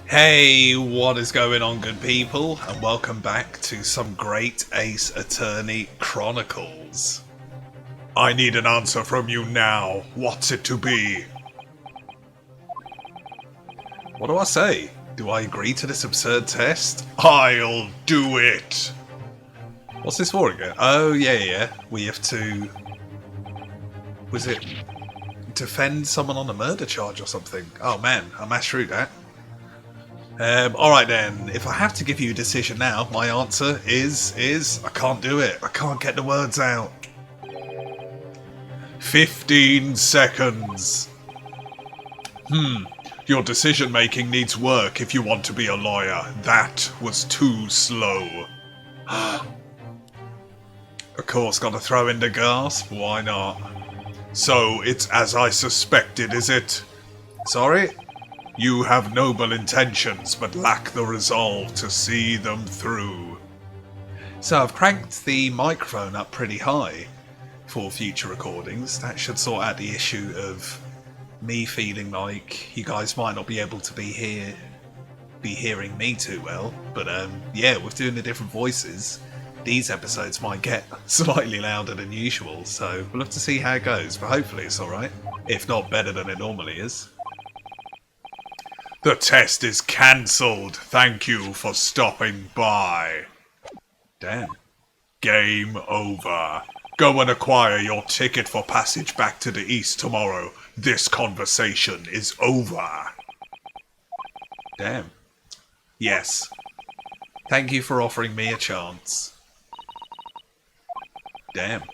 Hey, what is going on, good people? And welcome back to some Great Ace Attorney Chronicles. I need an answer from you now. What's it to be? What do I say? Do I agree to this absurd test? I'll do it! What's this for again? Oh, yeah. We have to... Was it... defend someone on a murder charge or something? Oh man, I mashed through that. Alright then, if I have to give you a decision now, my answer is I can't do it. I can't get the words out. 15 seconds. Your decision making needs work if you want to be a lawyer. That was too slow. Of course, gotta throw in the gasp. Why not? So it's as I suspected, is it? Sorry? You have noble intentions, but lack the resolve to see them through. So I've cranked the microphone up pretty high for future recordings. That should sort out the issue of me feeling like you guys might not be able to be hearing me too well. But yeah, with doing the different voices, these episodes might get slightly louder than usual. So we'll have to see how it goes, but hopefully it's alright. If not better than it normally is. The test is cancelled. Thank you for stopping by. Damn. Game over. Go and acquire your ticket for passage back to the east tomorrow. This conversation is over. Damn. Yes. Thank you for offering me a chance. Damn.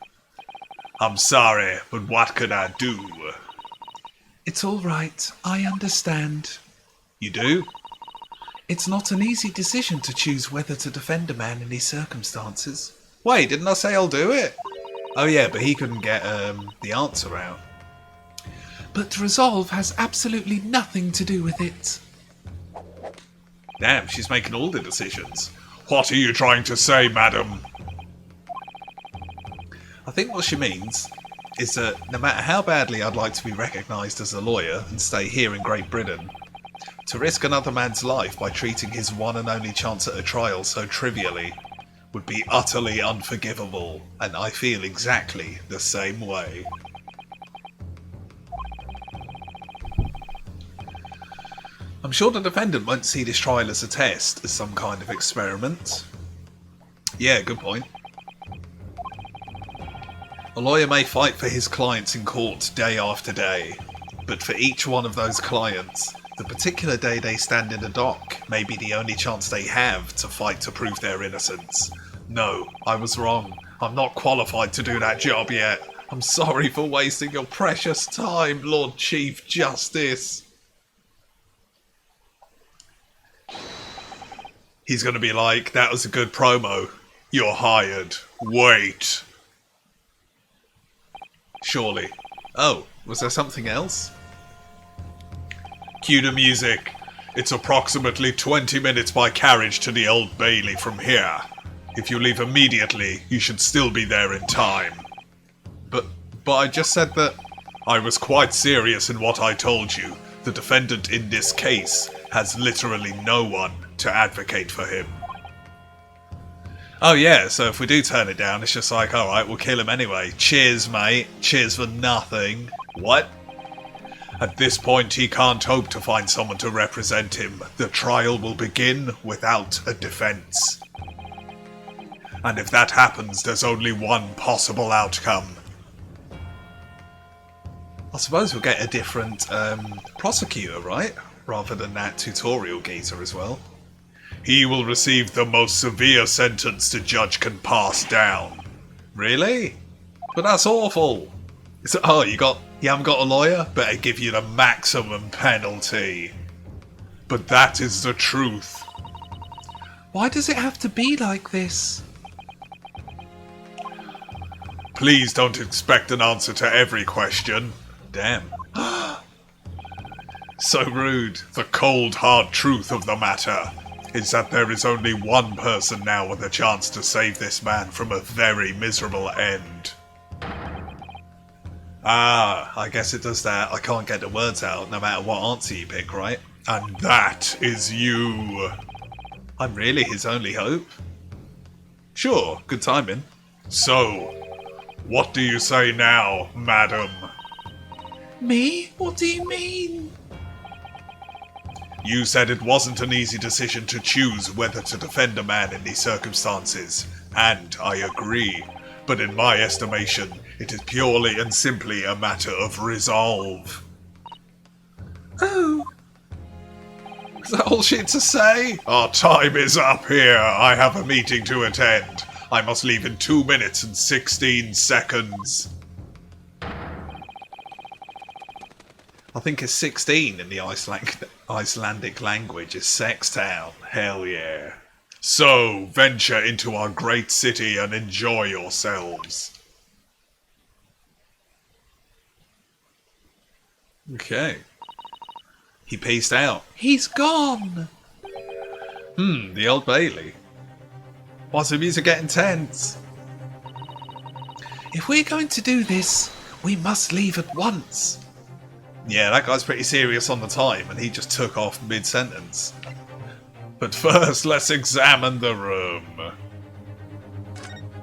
I'm sorry, but what could I do? It's all right. I understand. You do? It's not an easy decision to choose whether to defend a man in these circumstances. Wait, didn't I say I'll do it? Oh yeah, but he couldn't get the answer out. But resolve has absolutely nothing to do with it. Damn, she's making all the decisions. What are you trying to say, madam? I think what she means is that no matter how badly I'd like to be recognised as a lawyer and stay here in Great Britain, to risk another man's life by treating his one and only chance at a trial so trivially would be utterly unforgivable, and I feel exactly the same way. I'm sure the defendant won't see this trial as a test, as some kind of experiment. Yeah, good point. A lawyer may fight for his clients in court day after day, but for each one of those clients, the particular day they stand in the dock may be the only chance they have to fight to prove their innocence. No, I was wrong. I'm not qualified to do that job yet. I'm sorry for wasting your precious time, Lord Chief Justice. He's gonna be like, that was a good promo. You're hired. Wait. Surely. Oh, was there something else? Cue the music. It's approximately 20 minutes by carriage to the Old Bailey from here. If you leave immediately, you should still be there in time. But I just said that... I was quite serious in what I told you. The defendant in this case has literally no one to advocate for him. Oh yeah, so if we do turn it down, it's just like, alright, we'll kill him anyway. Cheers, mate. Cheers for nothing. What? At this point, he can't hope to find someone to represent him. The trial will begin without a defense. And if that happens, there's only one possible outcome. I suppose we'll get a different prosecutor, right? Rather than that tutorial geezer as well. He will receive the most severe sentence the judge can pass down. Really? But that's awful. So, oh, you haven't got a lawyer? Better give you the maximum penalty. But that is the truth. Why does it have to be like this? Please don't expect an answer to every question. Damn. So rude. The cold, hard truth of the matter is that there is only one person now with a chance to save this man from a very miserable end. Ah, I guess it does that. I can't get the words out no matter what answer you pick, right? And that is you. I'm really his only hope. Sure, good timing. So, what do you say now, madam? Me? What do you mean? You said it wasn't an easy decision to choose whether to defend a man in these circumstances, and I agree. But in my estimation, it is purely and simply a matter of resolve. Oh. Is that all she had to say? Our time is up here. I have a meeting to attend. I must leave in 2 minutes and 16 seconds. I think it's 16 in the Icelandic language is Sextown. Hell yeah. So, venture into our great city and enjoy yourselves. Okay. He pieced out. He's gone! The Old Bailey. Why's the music getting tense? If we're going to do this, we must leave at once. Yeah, that guy's pretty serious on the time, and he just took off mid-sentence. But first, let's examine the room.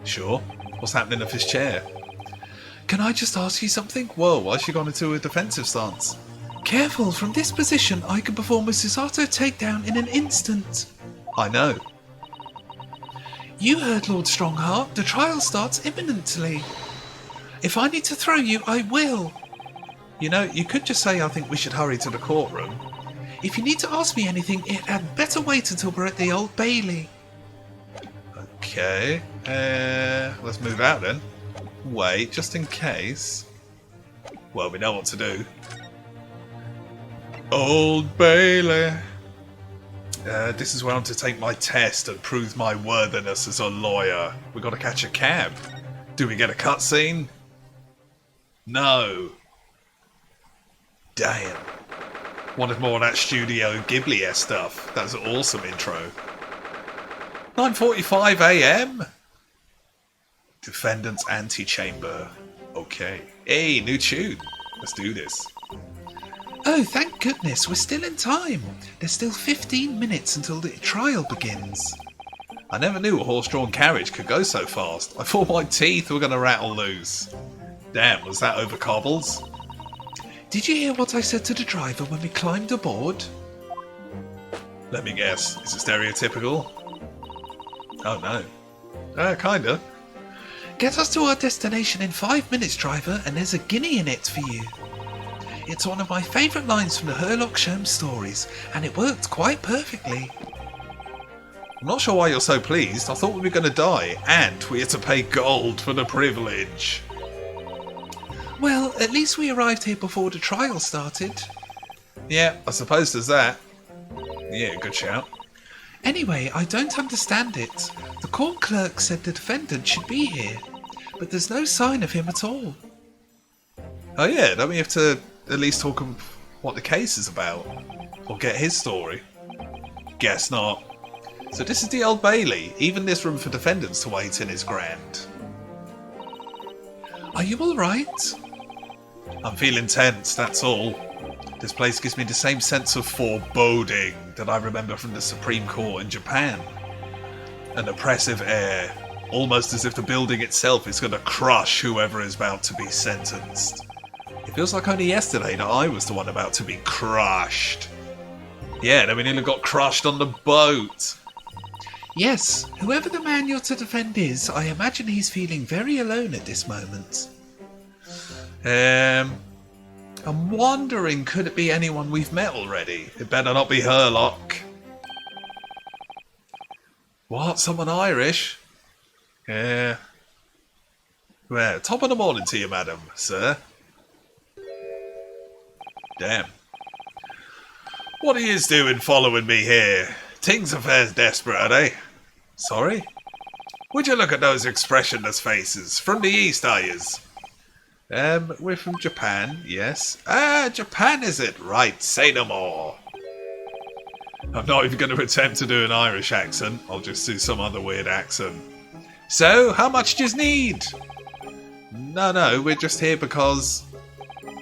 Sure. What's happening off his chair? Can I just ask you something? Whoa, why's she gone into a defensive stance? Careful, from this position I can perform a Susato takedown in an instant. I know. You heard Lord Strongheart, the trial starts imminently. If I need to throw you, I will. You know, you could just say I think we should hurry to the courtroom. If you need to ask me anything, it had better wait until we're at the Old Bailey. Okay, let's move out then. Wait, just in case. Well, we know what to do. Old Bailey. This is where I'm to take my test and prove my worthiness as a lawyer. We gotta catch a cab. Do we get a cutscene? No. Damn. Wanted more of that Studio Ghibli stuff. That was an awesome intro. 9:45 AM? Defendant's Antechamber. Okay. Hey, new tune. Let's do this. Oh, thank goodness, we're still in time. There's still 15 minutes until the trial begins. I never knew a horse-drawn carriage could go so fast. I thought my teeth were going to rattle loose. Damn, was that over cobbles? Did you hear what I said to the driver when we climbed aboard? Let me guess, is it stereotypical? Oh no. Kinda. Get us to our destination in 5 minutes, driver, and there's a guinea in it for you. It's one of my favourite lines from the Herlock Sholmes stories, and it worked quite perfectly. I'm not sure why you're so pleased. I thought we were going to die, and we had to pay gold for the privilege. Well, at least we arrived here before the trial started. Yeah, I suppose there's that. Yeah, good shout. Anyway, I don't understand it. The court clerk said the defendant should be here, but there's no sign of him at all. Oh yeah, don't we have to at least talk of what the case is about? Or get his story? Guess not. So this is the Old Bailey. Even this room for defendants to wait in is grand. Are you alright? I'm feeling tense, that's all. This place gives me the same sense of foreboding that I remember from the Supreme Court in Japan. An oppressive air, almost as if the building itself is going to crush whoever is about to be sentenced. It feels like only yesterday that I was the one about to be crushed. Yeah, then we nearly got crushed on the boat. Yes, whoever the man you're to defend is, I imagine he's feeling very alone at this moment. I'm wondering, could it be anyone we've met already? It better not be Herlock. What? Someone Irish? Yeah. Well, top of the morning to you, madam, sir. Damn. What are yous doing following me here? Things affairs desperate, are they? Sorry? Would you look at those expressionless faces? From the east, are yous? We're from Japan, yes. Ah, Japan is it? Right, say no more. I'm not even going to attempt to do an Irish accent. I'll just do some other weird accent. So, how much do you need? No, we're just here because...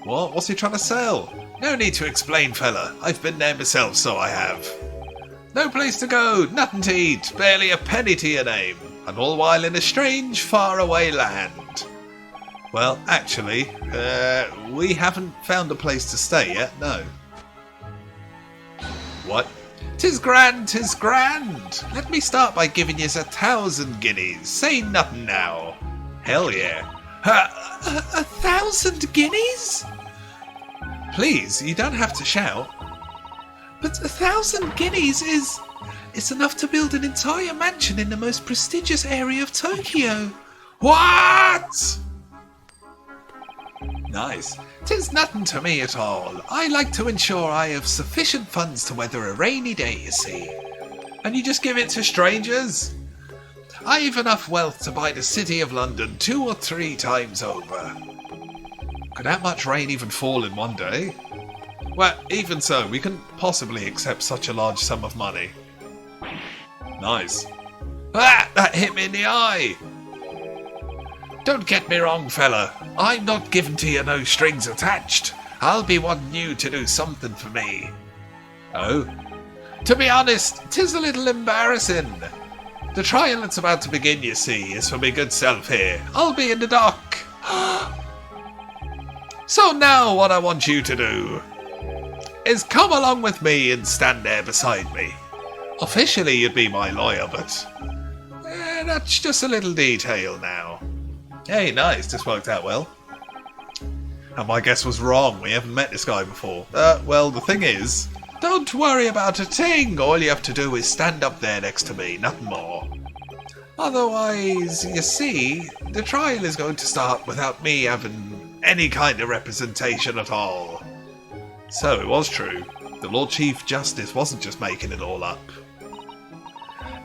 What? What's he trying to sell? No need to explain, fella. I've been there myself, so I have. No place to go, nothing to eat, barely a penny to your name, and all while in a strange, faraway land. Well, actually, we haven't found a place to stay yet, no. What? 'Tis grand, 'tis grand. Let me start by giving yous 1,000 guineas. Say nothing now. Hell yeah. 1,000 guineas? Please, you don't have to shout. But 1,000 guineas is enough to build an entire mansion in the most prestigious area of Tokyo. What? Nice. 'Tis nothing to me at all. I like to ensure I have sufficient funds to weather a rainy day, you see. And you just give it to strangers? I've enough wealth to buy the City of London 2 or 3 times over. Could that much rain even fall in one day? Well, even so, we couldn't possibly accept such a large sum of money. Nice. Ah! That hit me in the eye! Don't get me wrong, fella. I'm not giving to you no strings attached. I'll be wanting you to do something for me. Oh? To be honest, 'tis a little embarrassing. The trial that's about to begin, you see, is for me good self here. I'll be in the dock. So now what I want you to do is come along with me and stand there beside me. Officially you'd be my lawyer, but that's just a little detail now. Hey, nice, this worked out well. And my guess was wrong, we haven't met this guy before. Well, the thing is, don't worry about a thing, all you have to do is stand up there next to me, nothing more. Otherwise, you see, the trial is going to start without me having any kind of representation at all. So it was true. The Lord Chief Justice wasn't just making it all up.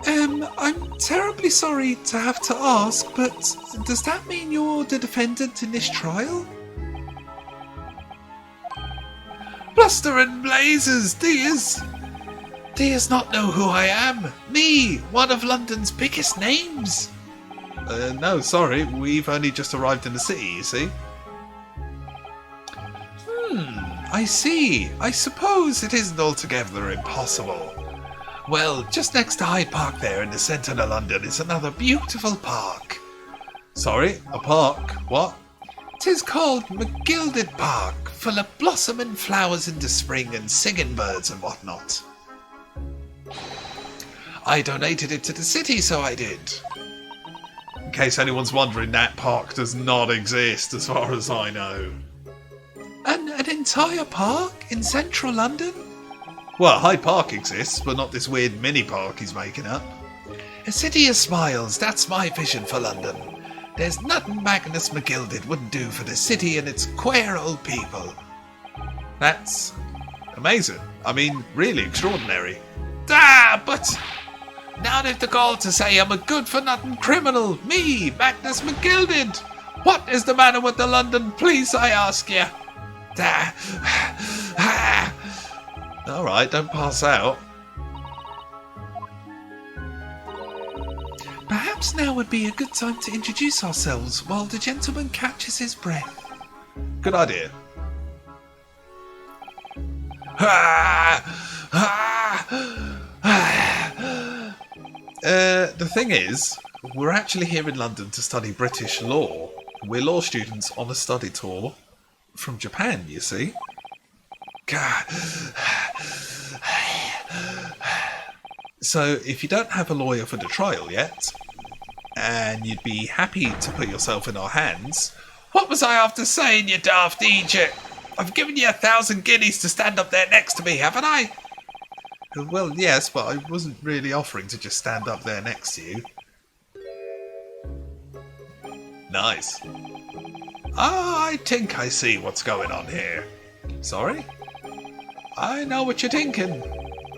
I'm terribly sorry to have to ask, but does that mean you're the defendant in this trial? Bluster and blazes, do yous not know who I am? Me, one of London's biggest names. No, sorry, we've only just arrived in the city, you see. I see. I suppose it isn't altogether impossible. Well, just next to Hyde Park there in the centre of London is another beautiful park. Sorry, a park? What? 'Tis called McGilded Park, full of blossoming flowers in the spring and singing birds and whatnot. I donated it to the city, so I did. In case anyone's wondering, that park does not exist as far as I know. An entire park in central London? Well, Hyde Park exists, but not this weird mini-park he's making up. A city of smiles, that's my vision for London. There's nothing Magnus McGilded wouldn't do for the city and its queer old people. That's amazing. I mean, really extraordinary. But now they've the gall to say I'm a good-for-nothing criminal. Me, Magnus McGilded. What is the matter with the London police, I ask you? Alright, don't pass out. Perhaps now would be a good time to introduce ourselves while the gentleman catches his breath. Good idea. The thing is, we're actually here in London to study British law. We're law students on a study tour from Japan, you see. So, if you don't have a lawyer for the trial yet, and you'd be happy to put yourself in our hands... What was I after saying, you daft Egypt? I've given you 1,000 guineas to stand up there next to me, haven't I? Well, yes, but I wasn't really offering to just stand up there next to you. Nice. I think I see what's going on here. Sorry? I know what you're thinking.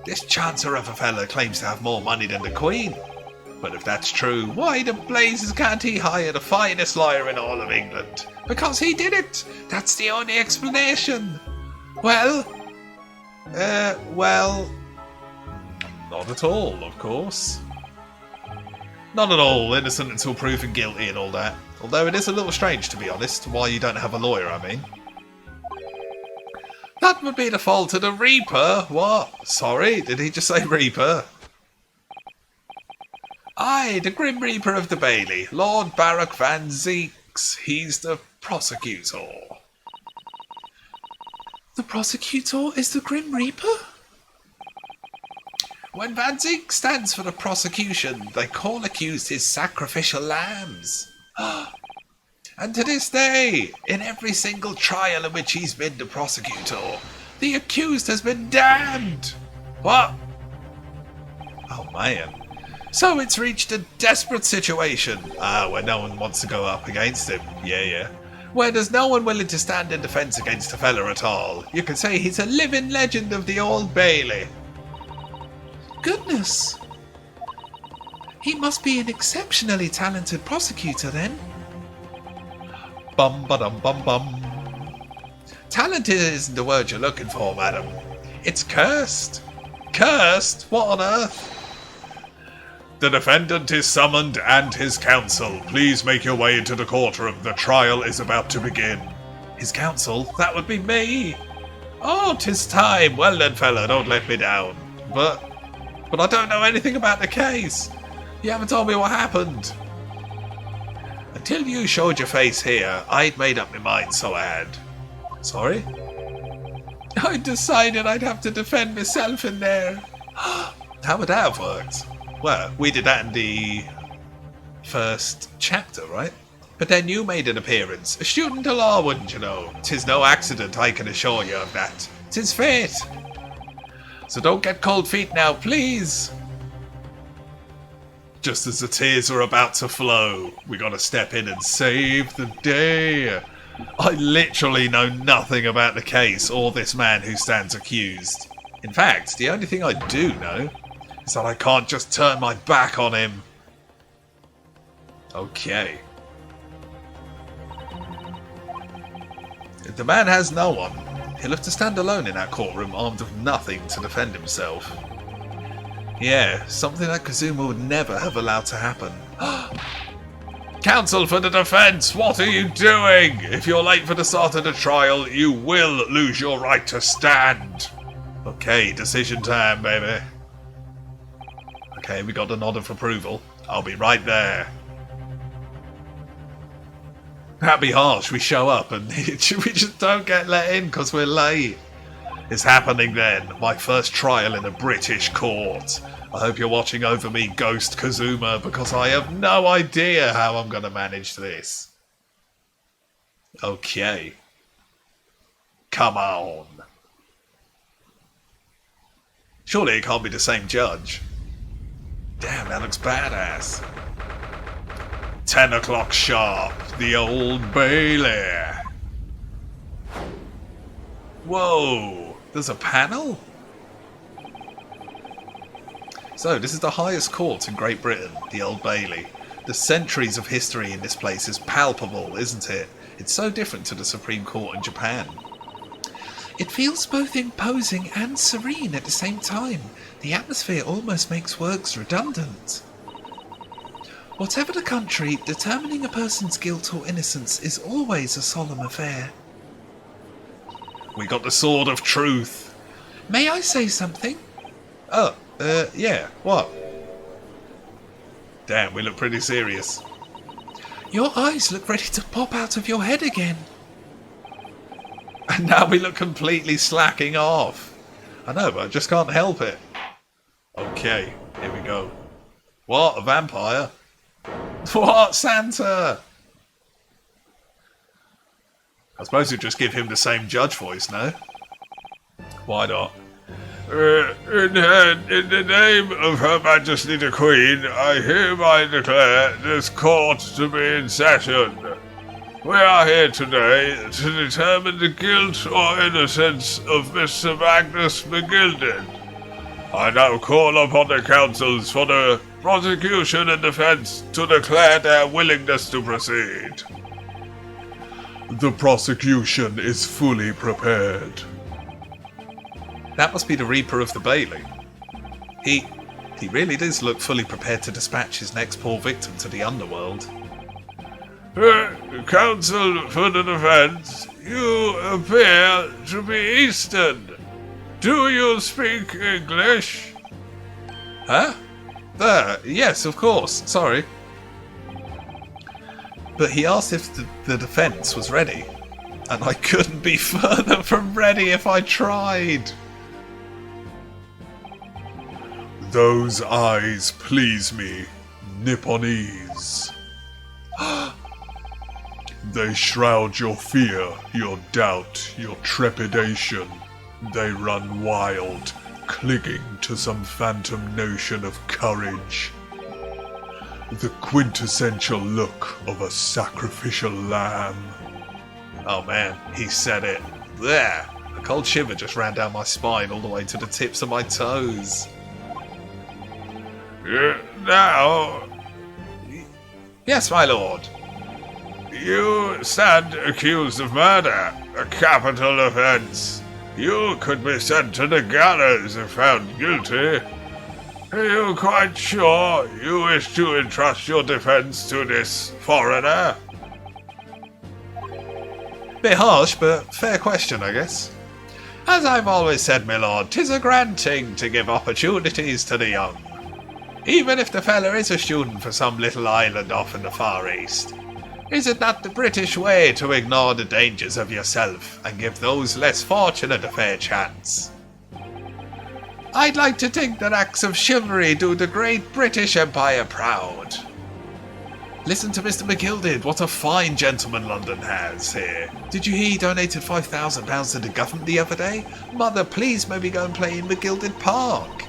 This chancer of a fella claims to have more money than the Queen. But if that's true, why the blazes can't he hire the finest lawyer in all of England? Because he did it! That's the only explanation! Well... Not at all, of course. Not at all, innocent until proven guilty and all that. Although it is a little strange, to be honest, why you don't have a lawyer, I mean. That would be the fault of the Reaper. What? Sorry, did he just say Reaper? Aye, the Grim Reaper of the Bailey, Lord Baruch Van Zeeks. He's the prosecutor. The prosecutor is the Grim Reaper? When Van Zeek stands for the prosecution, they call accused his sacrificial lambs. And to this day, in every single trial in which he's been the prosecutor, the accused has been damned. What? Oh man. So it's reached a desperate situation. Where no one wants to go up against him. Yeah. Where there's no one willing to stand in defence against a fella at all. You could say he's a living legend of the Old Bailey. Goodness. He must be an exceptionally talented prosecutor then. Bum-ba-dum-bum-bum. Talented isn't the word you're looking for, madam. It's cursed. Cursed? What on earth? The defendant is summoned and his counsel. Please make your way into the courtroom. The trial is about to begin. His counsel? That would be me. Oh, 'tis time. Well then, fella, don't let me down. But I don't know anything about the case. You haven't told me what happened. Until you showed your face here, I'd made up my mind, so I had. Sorry? I decided I'd have to defend myself in there. How would that have worked? Well, we did that in the first chapter, right? But then you made an appearance. A student of law, wouldn't you know? 'Tis no accident, I can assure you of that. 'Tis fate. So don't get cold feet now, please. Just as the tears are about to flow, we gotta step in and save the day. I literally know nothing about the case or this man who stands accused. In fact, the only thing I do know is that I can't just turn my back on him. Okay. If the man has no one, he'll have to stand alone in that courtroom armed with nothing to defend himself. Yeah, something that Kazuma would never have allowed to happen. Counsel for the defense, what are you doing? If you're late for the start of the trial, you will lose your right to stand. Okay, decision time, baby. Okay, we got a nod of approval. I'll be right there. That'd be harsh. We show up and we just don't get let in because we're late. It's happening then. My first trial in a British court. I hope you're watching over me, Ghost Kazuma, because I have no idea how I'm going to manage this. Okay. Come on. Surely it can't be the same judge. Damn, that looks badass. 10 o'clock sharp, the Old Bailey. Whoa, there's a panel? So, this is the highest court in Great Britain, the Old Bailey. The centuries of history in this place is palpable, isn't it? It's so different to the Supreme Court in Japan. It feels both imposing and serene at the same time. The atmosphere almost makes words redundant. Whatever the country, determining a person's guilt or innocence is always a solemn affair. We got the sword of truth. May I say something? Oh, yeah, what? Damn, we look pretty serious. Your eyes look ready to pop out of your head again. And now we look completely slacking off. I know, but I just can't help it. Okay, here we go. What, a vampire? What, Santa? I suppose you'd just give him the same judge voice, no? Why not? In the name of Her Majesty the Queen, I hereby declare this court to be in session. We are here today to determine the guilt or innocence of Mr. Magnus McGilded. I now call upon the counsels for the prosecution and defense to declare their willingness to proceed. The prosecution is fully prepared. That must be the Reaper of the Bailey. He really does look fully prepared to dispatch his next poor victim to the underworld. Counsel for the defense, you appear to be Eastern. Do you speak English? Huh? Yes, of course. Sorry. But he asked if the defense was ready. And I couldn't be further from ready if I tried. Those eyes please me, Nipponese. They shroud your fear, your doubt, your trepidation. They run wild, clinging to some phantom notion of courage. The quintessential look of a sacrificial lamb. Oh man, he said it. There! A cold shiver just ran down my spine all the way to the tips of my toes. Now, Yes, my lord. you stand accused of murder, a capital offense. You could be sent to the gallows if found guilty. Are you quite sure you wish to entrust your defense to this foreigner? Bit harsh, but fair question, I guess. As I've always said, my lord, 'tis a grand thing to give opportunities to the young. Even if the fella is a student for some little island off in the Far East. Is it not the British way to ignore the dangers of yourself and give those less fortunate a fair chance? I'd like to think that acts of chivalry do the great British Empire proud. Listen to Mr. McGilded, what a fine gentleman London has here. Did you hear he donated £5,000 to the government the other day? Mother, please maybe go and play in McGilded Park.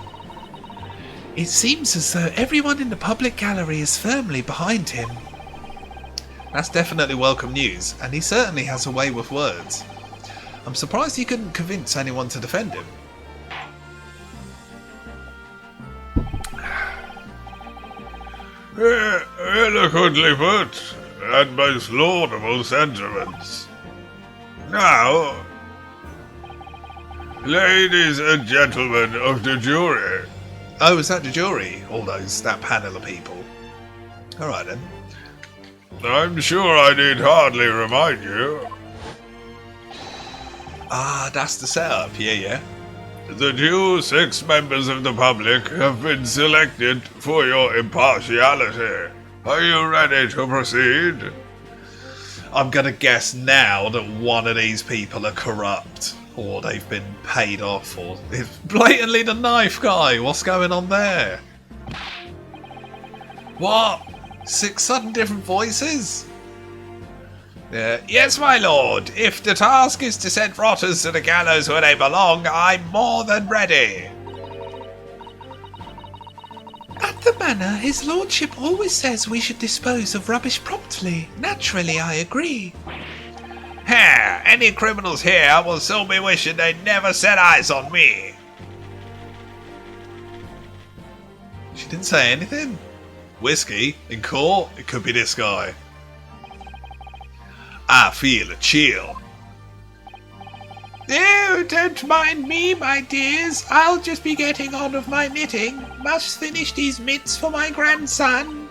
It seems as though everyone in the public gallery is firmly behind him. That's definitely welcome news, and he certainly has a way with words. I'm surprised he couldn't convince anyone to defend him. Eloquently put, and most laudable sentiments. Now, ladies and gentlemen of the jury, Oh, is that the jury? That panel of people. Alright then. I'm sure I need hardly remind you, Ah, that's the setup, yeah. that you 6 members of the public have been selected for your impartiality. Are you ready to proceed? I'm gonna guess now that one of these people are corrupt, or they've been paid off, or it's blatantly the knife guy. What's going on there? What? 6 sudden different voices? Yes, my lord. If the task is to send rotters to the gallows where they belong, I'm more than ready. At the manor, his lordship always says we should dispose of rubbish promptly. Naturally, I agree. Any criminals here will soon be wishing they never set eyes on me. She didn't say anything. Whiskey in court? It could be this guy. I feel a chill. Oh, don't mind me, my dears. I'll just be getting on with my knitting. Must finish these mitts for my grandson.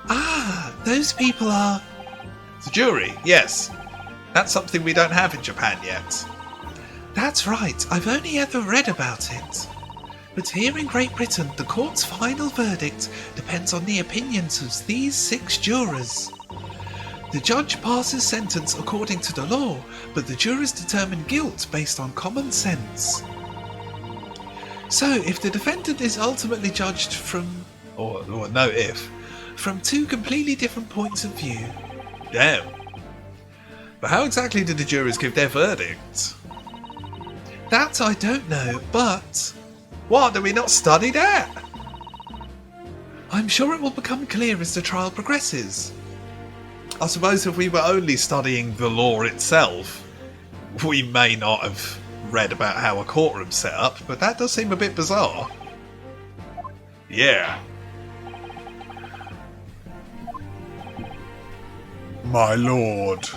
Ah, those people are... The jury, yes. That's something we don't have in Japan yet. That's right, I've only ever read about it. But here in Great Britain, the court's final verdict depends on the opinions of these 6 jurors. The judge passes sentence according to the law, but the jurors determine guilt based on common sense. So, if the defendant is ultimately judged from... from 2 completely different points of view... Damn. But how exactly did the jurors give their verdict? That I don't know, but... What, did we not study that? I'm sure it will become clear as the trial progresses. I suppose if we were only studying the law itself, we may not have read about how a courtroom's set up, but that does seem a bit bizarre. Yeah. My lord,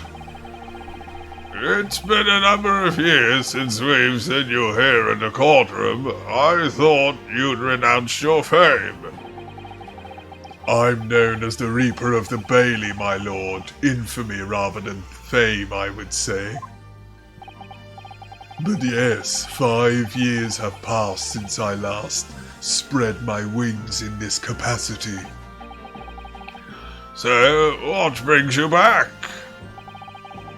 it's been a number of years since we've seen you here in the courtroom. I thought you'd renounced your fame. I'm known as the Reaper of the Bailey, my lord. Infamy rather than fame, I would say. But yes, 5 years have passed since I last spread my wings in this capacity. So, what brings you back?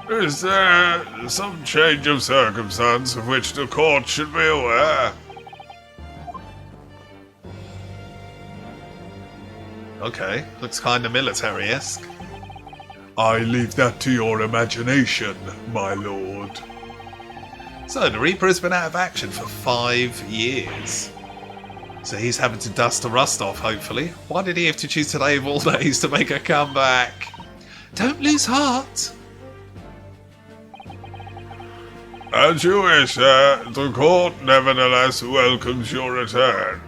Is there some change of circumstance of which the court should be aware? Okay, looks kinda military-esque. I leave that to your imagination, my lord. So, the Reaper has been out of action for 5 years. So he's having to dust the rust off, hopefully. Why did he have to choose today of all days to make a comeback? Don't lose heart! As you wish, sir. The court nevertheless welcomes your return.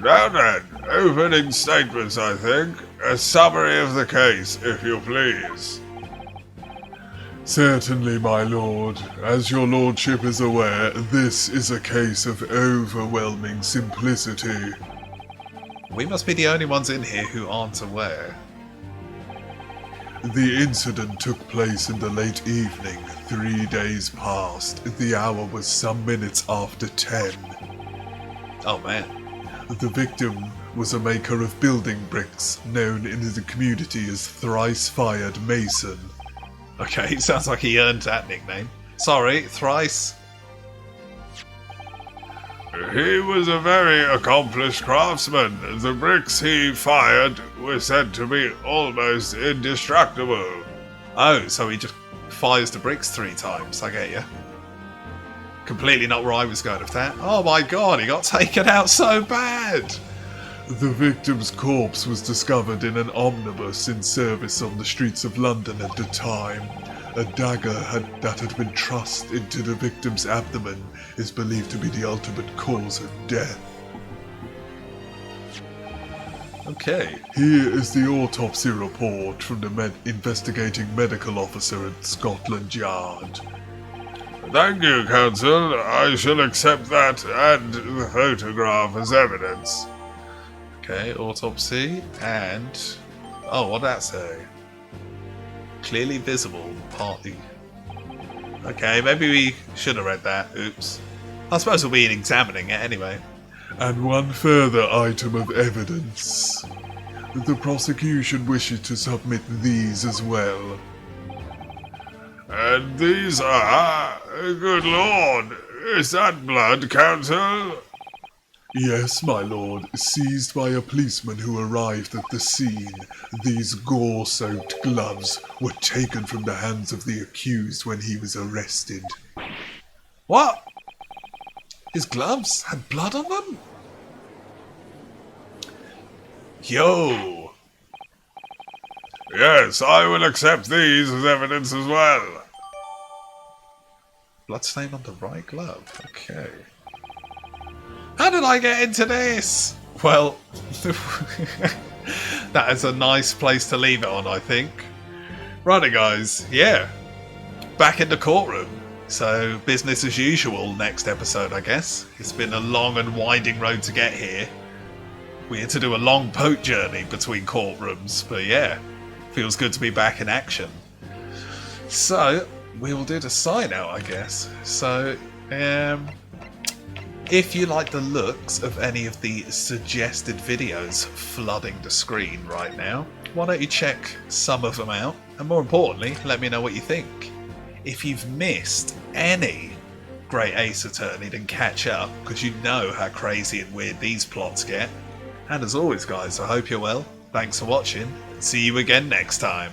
Now then, opening statements, I think. A summary of the case, if you please. Certainly, my lord. As your lordship is aware, this is a case of overwhelming simplicity. We must be the only ones in here who aren't aware. The incident took place in the late evening, 3 days past. The hour was some minutes after 10. Oh man. The victim was a maker of building bricks, known in the community as Thrice Fired Mason. Okay, sounds like he earned that nickname. Sorry, Thrice. He was a very accomplished craftsman. The bricks he fired were said to be almost indestructible. Oh, so he just fires the bricks 3 times, I get you. Completely not where I was going with that. Oh my god, he got taken out so bad! The victim's corpse was discovered in an omnibus in service on the streets of London at the time. A dagger that had been thrust into the victim's abdomen is believed to be the ultimate cause of death. Okay. Here is the autopsy report from the investigating medical officer at Scotland Yard. Thank you, counsel. I shall accept that and the photograph as evidence. Okay, autopsy and... Oh, what did that say? Clearly visible, partly. Okay, maybe we should have read that. Oops. I suppose we'll be examining it anyway. And one further item of evidence. The prosecution wishes to submit these as well. And these are... Good lord, is that blood, counsel? Yes, my lord, seized by a policeman who arrived at the scene. These gore-soaked gloves were taken from the hands of the accused when he was arrested. What? His gloves had blood on them? Yo! Yes, I will accept these as evidence as well. Bloodstain on the right glove. Okay. How did I get into this? Well, that is a nice place to leave it on, I think. Righty, guys. Yeah. Back in the courtroom. So, business as usual next episode, I guess. It's been a long and winding road to get here. We had to do a long boat journey between courtrooms, but yeah. Feels good to be back in action. So, we will do the sign out, I guess. So, if you like the looks of any of the suggested videos flooding the screen right now, why don't you check some of them out? And more importantly, let me know what you think. If you've missed any Great Ace Attorney, then catch up, because you know how crazy and weird these plots get. And as always, guys, I hope you're well. Thanks for watching, and see you again next time.